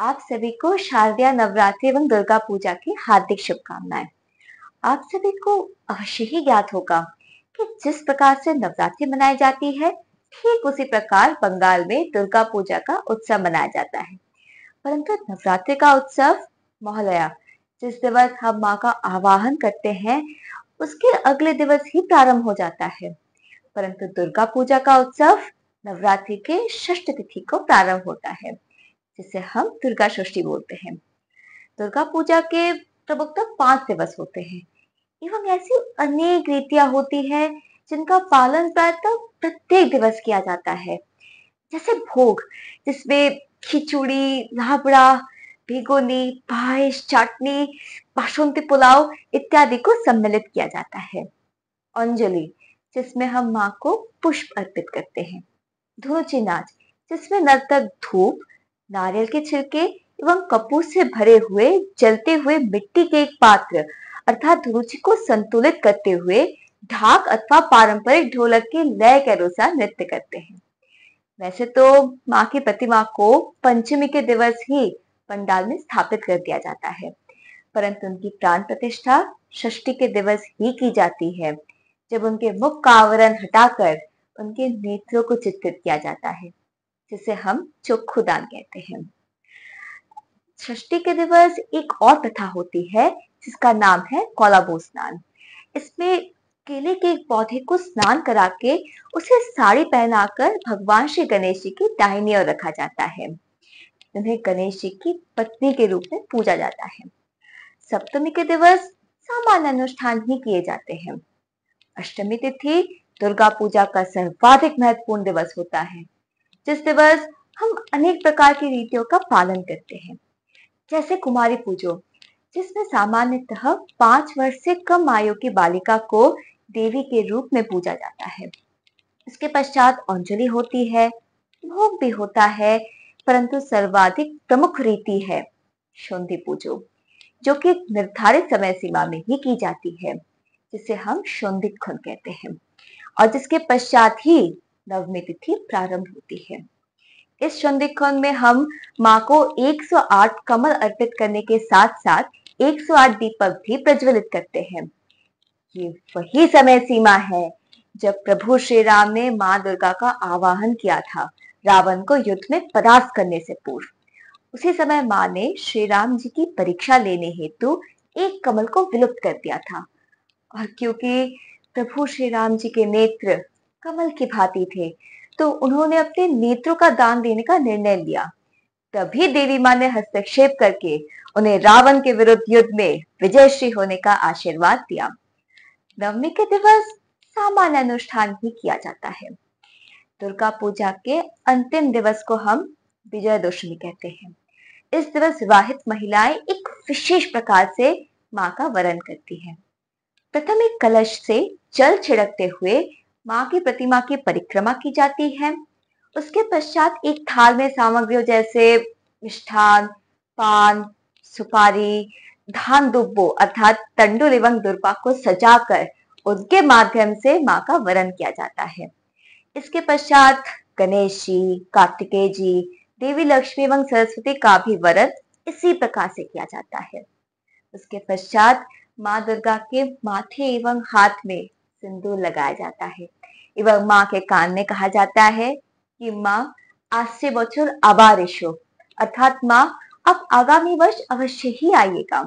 आप सभी को शारदीय नवरात्रि एवं दुर्गा पूजा की हार्दिक शुभकामनाएं। आप सभी को अवश्य ही ज्ञात होगा कि जिस प्रकार से नवरात्रि मनाई जाती है, ठीक उसी प्रकार बंगाल में दुर्गा पूजा का उत्सव मनाया जाता है। परंतु नवरात्रि का उत्सव मोहलया, जिस दिवस हम माँ का आवाहन करते हैं, उसके अगले दिवस ही प्रारंभ हो जाता है। परंतु दुर्गा पूजा का उत्सव नवरात्रि के षष्ठ तिथि को प्रारंभ होता है, जिसे हम दुर्गा षष्ठी बोलते हैं। दुर्गा पूजा के प्रमुखतः 5 दिवस होते हैं एवं ऐसी अनेक रीतियां होती है जिनका पालन प्रायतः प्रत्येक दिवस किया जाता है। जैसे भोग, जिसमें खिचड़ी, लाबड़ा, भिगोनी, पायस, चाटनी, बासुंदी पुलाव इत्यादि को सम्मिलित किया जाता है। अंजलि, जिसमें हम माँ को पुष्प अर्पित करते हैं। धुनुची नाच, जिसमें नर्तक धूप, नारियल के छिलके एवं कपूर से भरे हुए जलते हुए मिट्टी के एक पात्र अर्थात धुनुची को संतुलित करते हुए ढाक अथवा पारंपरिक ढोलक की लय के अनुसार नृत्य करते हैं। वैसे तो माँ की प्रतिमा को पंचमी के दिवस ही पंडाल में स्थापित कर दिया जाता है, परंतु उनकी प्राण प्रतिष्ठा षष्ठी के दिवस ही की जाती है, जब उनके मुख का आवरण हटाकर उनके नेत्रों को चित्रित किया जाता है, जिसे हम चक्षुदान कहते हैं। षष्ठी के दिवस एक और प्रथा होती है जिसका नाम है कोलाबो स्नान। इसमें केले के एक पौधे को स्नान करा के उसे साड़ी पहनाकर भगवान श्री गणेश जी की दाहिनी ओर रखा जाता है। उन्हें गणेश जी की पत्नी के रूप में पूजा जाता है। सप्तमी के दिवस सामान्य अनुष्ठान ही किए जाते हैं। अष्टमी तिथि दुर्गा पूजा का सर्वाधिक महत्वपूर्ण दिवस होता है, जिस दिवस हम अनेक प्रकार की रीतियों का पालन करते हैं। जैसे कुमारी पूजो, जिसमें सामान्यतः 5 वर्ष से कम आयु की बालिका को देवी के रूप में पूजा जाता है। इसके पश्चात अंजलि होती है, भोग भी होता है, परंतु सर्वाधिक प्रमुख रीति है शोंधी पूजो, जो कि एक निर्धारित समय सीमा में ही की जाती है, जिसे हम शोंधिखुन कहते हैं, और जिसके पश्चात ही नवमी तिथि प्रारंभ होती है। इस शोंधिखुन में हम माँ को 108 कमल अर्पित करने के साथ साथ 108 दीपक भी प्रज्वलित करते हैं। ये वही समय सीमा है जब प्रभु श्री राम ने माँ दुर्गा का आवाहन किया था रावण को युद्ध में परास्त करने से पूर्व। उसी समय माँ ने श्री राम जी की परीक्षा लेने हेतु एक कमल को विलुप्त कर दिया था, और क्योंकि प्रभु श्री राम जी के नेत्र कमल की भांति थे, तो उन्होंने अपने नेत्रों का दान देने का निर्णय लिया। तभी देवी माँ ने हस्तक्षेप करके उन्हें रावण के विरुद्ध युद्ध में विजयश्री होने का आशीर्वाद दिया। नवमी के दिवस सामान्य अनुष्ठान ही किया जाता है। दुर्गा पूजा के अंतिम दिवस को हम विजयदशमी कहते हैं। इस दिवस विवाहित महिलाएं एक विशेष प्रकार से माँ का वरण करती हैं। प्रथम एक कलश से जल छिड़कते हुए माँ की प्रतिमा की परिक्रमा की जाती है। उसके पश्चात एक थाल में सामग्रियों जैसे मिष्ठान, पान, सुपारी, धान दुब्बो अर्थात तंडुल एवं दुर्बा को सजाकर उनके माध्यम से माँ का वरण किया जाता है। इसके पश्चात गणेश जी, कार्तिकेय जी, देवी लक्ष्मी एवं सरस्वती का भी वरण इसी प्रकार से किया जाता है। उसके पश्चात माँ दुर्गा के माथे एवं हाथ में सिंदूर लगाया जाता है एवं माँ के कान में कहा जाता है कि माँ आस्य बचर आबार एसो, अर्थात माँ अब आगामी वर्ष अवश्य ही आइएगा।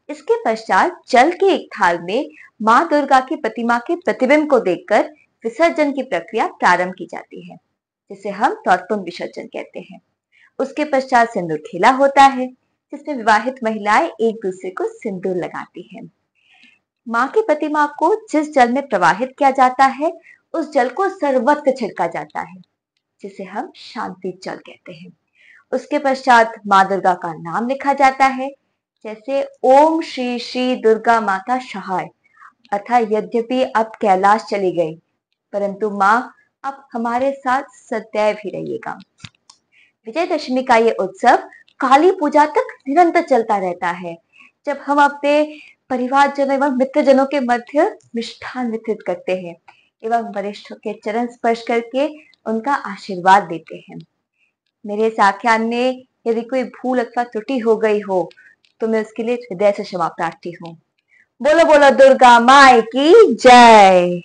इसके पश्चात जल के एक थाल में माँ दुर्गा की प्रतिमा के प्रतिबिंब को देखकर विसर्जन की प्रक्रिया प्रारंभ की जाती है, जिसे हम तर्पण विसर्जन कहते हैं। उसके पश्चात सिंदूर खेला होता है, जिसमें विवाहित महिलाएं एक दूसरे को सिंदूर लगाती हैं। माँ की प्रतिमा को जिस जल में प्रवाहित किया जाता है, उस जल को सर्वत्र छिड़का जाता है, जिसे हम शांति जल कहते हैं। उसके पश्चात माँ दुर्गा का नाम लिखा जाता है, जैसे ओम श्री श्री दुर्गा माता सहाय, अर्थात यद्यपि अब कैलाश चली गई, परंतु माँ अब हमारे साथ सदैव ही रहिएगा। विजयदशमी का ये उत्सव काली पूजा तक निरंतर चलता रहता है, जब हम अपने परिवारजनों एवं मित्रजनों के मध्य मिष्ठान वितरित करते हैं एवं वरिष्ठों के चरण स्पर्श करके उनका आशीर्वाद देते हैं। मेरे इस आख्यान में यदि कोई भूल अथवा त्रुटि हो गई हो तो मैं उसके लिए हृदय से क्षमा प्रार्थी हूँ। बोलो बोलो दुर्गा माई की जय।